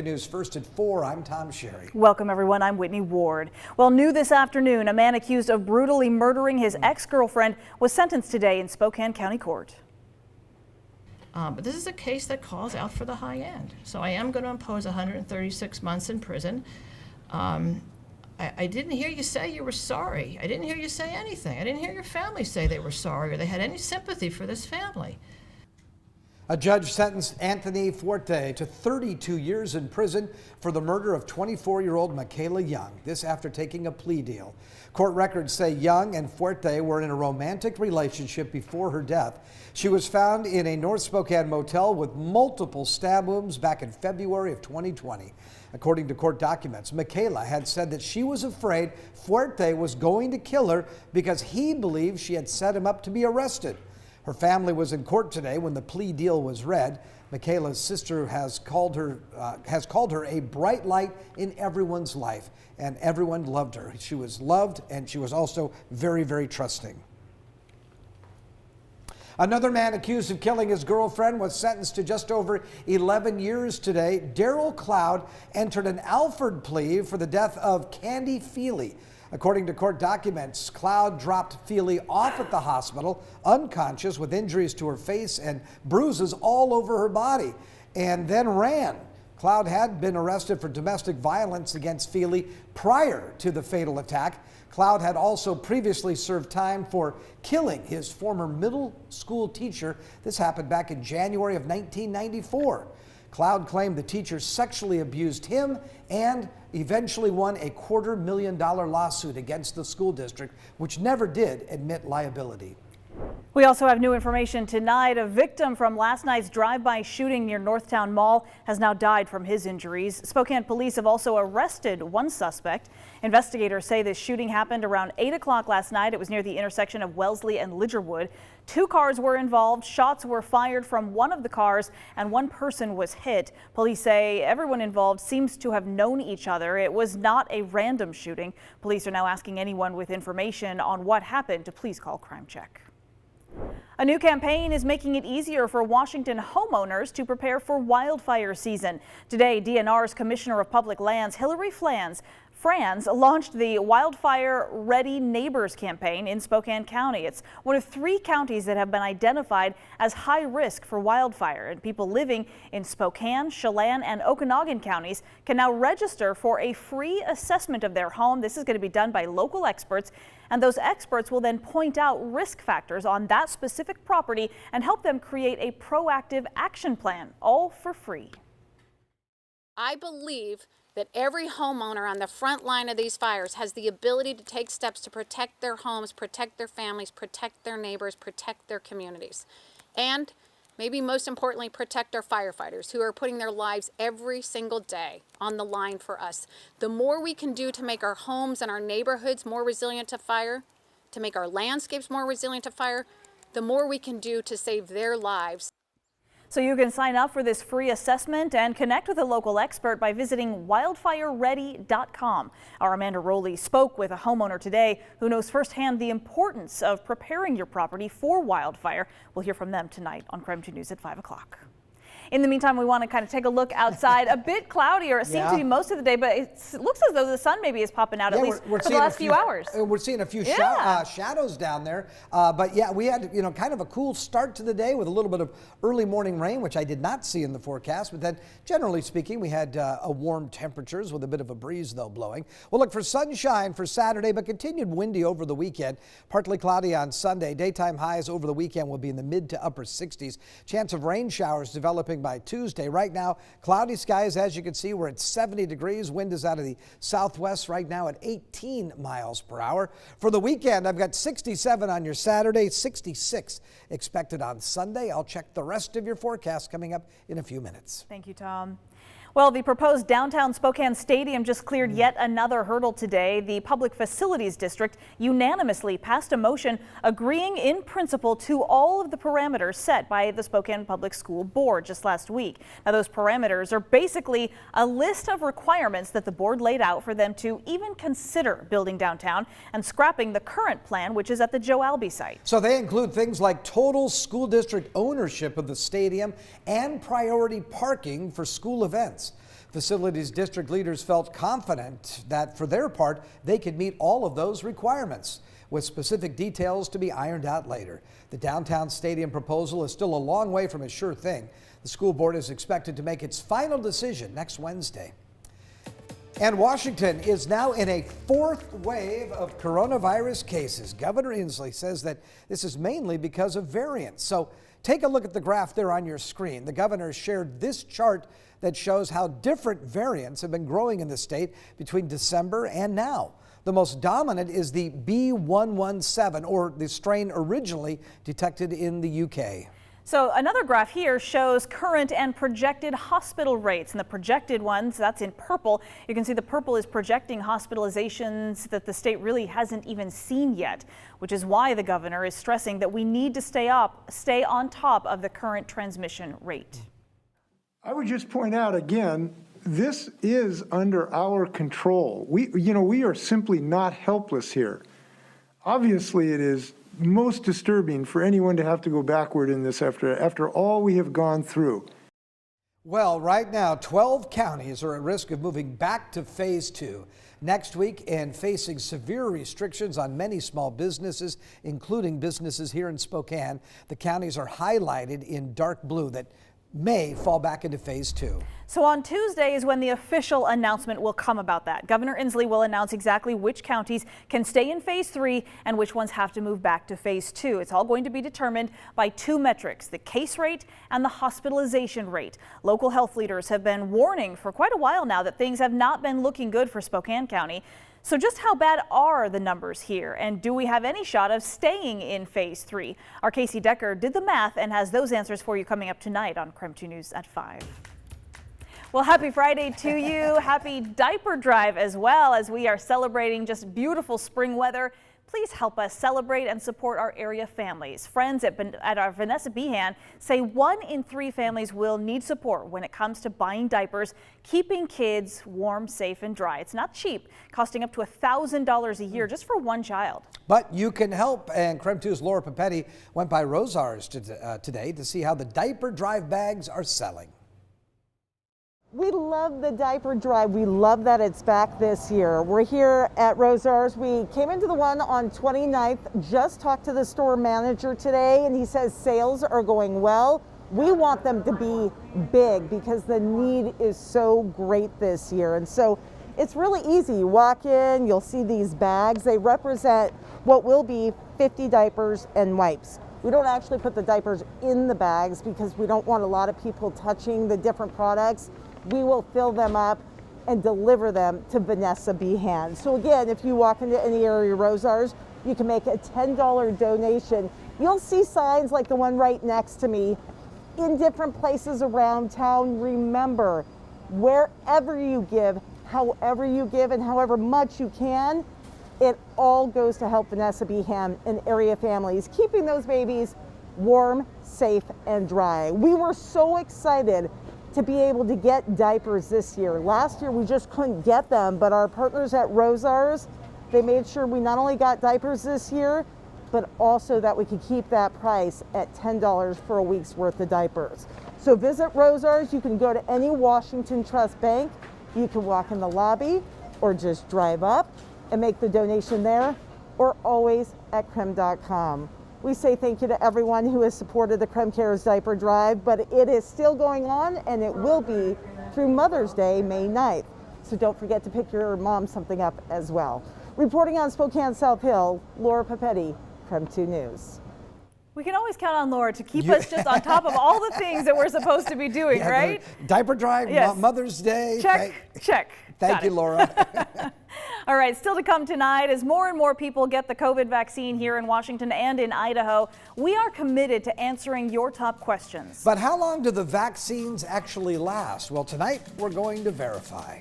News first at 4. I'm Tom Sherry. Welcome everyone. I'm Whitney Ward. Well, new this afternoon, a man accused of brutally murdering his ex-girlfriend was sentenced today in Spokane County Court. But this is a case that calls out for the high end. So I am going to impose 136 months in prison. I didn't hear you say you were sorry. I didn't hear you say anything. I didn't hear your family say they were sorry or they had any sympathy for this family. A judge sentenced Anthony Fuerte to 32 years in prison for the murder of 24-year-old Michaela Young, this after taking a plea deal. Court records say Young and Fuerte were in a romantic relationship before her death. She was found in a North Spokane motel with multiple stab wounds back in February of 2020. According to court documents, Michaela had said that she was afraid Fuerte was going to kill her because he believed she had set him up to be arrested. Her family was in court today when the plea deal was read. Michaela's sister has called her a bright light in everyone's life, and everyone loved her. She was loved, and she was also very, very trusting. Another man accused of killing his girlfriend was sentenced to just over 11 years today. Daryl Cloud entered an Alford plea for the death of Candy Feely. According to court documents, Cloud dropped Feely off at the hospital, unconscious with injuries to her face and bruises all over her body, and then ran. Cloud had been arrested for domestic violence against Feely prior to the fatal attack. Cloud had also previously served time for killing his former middle school teacher. This happened back in January of 1994. Cloud claimed the teacher sexually abused him and eventually won a $250,000 lawsuit against the school district, which never did admit liability. We also have new information tonight. A victim from last night's drive-by shooting near Northtown Mall has now died from his injuries. Spokane police have also arrested one suspect. Investigators say this shooting happened around 8 o'clock last night. It was near the intersection of Wellesley and Lidgerwood. 2 cars were involved. Shots were fired from one of the cars and one person was hit. Police say everyone involved seems to have known each other. It was not a random shooting. Police are now asking anyone with information on what happened to please call Crime Check. A new campaign is making it easier for Washington homeowners to prepare for wildfire season. Today, DNR's Commissioner of Public Lands, Hillary Franz, launched the Wildfire Ready Neighbors campaign in Spokane County. It's one of 3 counties that have been identified as high risk for wildfire, and people living in Spokane, Chelan, and Okanogan counties can now register for a free assessment of their home. This is going to be done by local experts, and those experts will then point out risk factors on that specific property and help them create a proactive action plan, all for free. I believe that every homeowner on the front line of these fires has the ability to take steps to protect their homes, protect their families, protect their neighbors, protect their communities, and maybe most importantly, protect our firefighters who are putting their lives every single day on the line for us. The more we can do to make our homes and our neighborhoods more resilient to fire, to make our landscapes more resilient to fire, the more we can do to save their lives. So you can sign up for this free assessment and connect with a local expert by visiting wildfireready.com. Our Amanda Rowley spoke with a homeowner today who knows firsthand the importance of preparing your property for wildfire. We'll hear from them tonight on Crime 2 News at 5 o'clock. In the meantime, we want to kind of take a look outside. A bit cloudier. It seems to be most of the day, but it looks as though the sun maybe is popping out at least for the last few hours. We're seeing a few shadows down there. But yeah, we had kind of a cool start to the day with a little bit of early morning rain, which I did not see in the forecast. But then, generally speaking, we had warm temperatures with a bit of a breeze, though, blowing. We'll look for sunshine for Saturday, but continued windy over the weekend. Partly cloudy on Sunday. Daytime highs over the weekend will be in the mid to upper 60s. Chance of rain showers developing by Tuesday. Right now, cloudy skies. As you can see, we're at 70 degrees. Wind is out of the southwest right now at 18 miles per hour. For the weekend, I've got 67 on your Saturday, 66 expected on Sunday. I'll check the rest of your forecast coming up in a few minutes. Thank you, Tom. Well, the proposed downtown Spokane Stadium just cleared yet another hurdle today. The Public Facilities District unanimously passed a motion agreeing in principle to all of the parameters set by the Spokane Public School Board just last week. Now, those parameters are basically a list of requirements that the board laid out for them to even consider building downtown and scrapping the current plan, which is at the Joe Albee site. So they include things like total school district ownership of the stadium and priority parking for school events. Facilities district leaders felt confident that for their part, they could meet all of those requirements, with specific details to be ironed out later. The downtown stadium proposal is still a long way from a sure thing. The school board is expected to make its final decision next Wednesday. And Washington is now in a fourth wave of coronavirus cases. Governor Inslee says that this is mainly because of variants. So take a look at the graph there on your screen. The governor shared this chart that shows how different variants have been growing in the state between December and now. The most dominant is the B117, or the strain originally detected in the UK. So another graph here shows current and projected hospital rates, and the projected ones, that's in purple. You can see the purple is projecting hospitalizations that the state really hasn't even seen yet, which is why the governor is stressing that we need to stay on top of the current transmission rate. I would just point out again, this is under our control. We are simply not helpless here. Obviously, it is most disturbing for anyone to have to go backward in this after all we have gone through. Well, right now, 12 counties are at risk of moving back to phase 2 next week and facing severe restrictions on many small businesses, including businesses here in Spokane. The counties are highlighted in dark blue that may fall back into phase 2. So on Tuesday is when the official announcement will come about that. Governor Inslee will announce exactly which counties can stay in phase 3 and which ones have to move back to phase 2. It's all going to be determined by two metrics, the case rate and the hospitalization rate. Local health leaders have been warning for quite a while now that things have not been looking good for Spokane County. So just how bad are the numbers here, and do we have any shot of staying in phase 3? Our Casey Decker did the math and has those answers for you coming up tonight on KREM 2 News at 5. Well, happy Friday to you. Happy diaper drive as well, as we are celebrating just beautiful spring weather. Please help us celebrate and support our area families. Friends at our Vanessa Behan say 1 in 3 families will need support when it comes to buying diapers, keeping kids warm, safe, and dry. It's not cheap, costing up to $1,000 a year just for one child. But you can help, and KREM 2's Laura Papetti went by Rosar's today to see how the diaper drive bags are selling. We love the diaper drive. We love that it's back this year. We're here at Rosar's. We came into the one on 29th, just talked to the store manager today, and he says sales are going well. We want them to be big because the need is so great this year. And so it's really easy. You walk in, you'll see these bags. They represent what will be 50 diapers and wipes. We don't actually put the diapers in the bags because we don't want a lot of people touching the different products. We will fill them up and deliver them to Vanessa Behan. So again, if you walk into any area of Rosar's, you can make a $10 donation. You'll see signs like the one right next to me in different places around town. Remember, wherever you give, however you give, and however much you can, it all goes to help Vanessa Behan and area families, keeping those babies warm, safe, and dry. We were so excited to be able to get diapers this year. Last year we just couldn't get them, but our partners at Rosar's, they made sure we not only got diapers this year, but also that we could keep that price at $10 for a week's worth of diapers. So visit Rosar's. You can go to any Washington Trust Bank. You can walk in the lobby or just drive up and make the donation there, or always at krem.com. We say thank you to everyone who has supported the KREM Cares Diaper Drive, but it is still going on, and it will be through Mother's Day, May 9th. So don't forget to pick your mom something up as well. Reporting on Spokane South Hill, Laura Papetti, KREM 2 News. We can always count on Laura to keep us just on top of all the things that we're supposed to be doing, right? Diaper drive, yes. Mother's Day. Check, check. Thank you, Laura. All right, still to come tonight, as more and more people get the COVID vaccine here in Washington and in Idaho, we are committed to answering your top questions. But how long do the vaccines actually last? Well, tonight we're going to verify.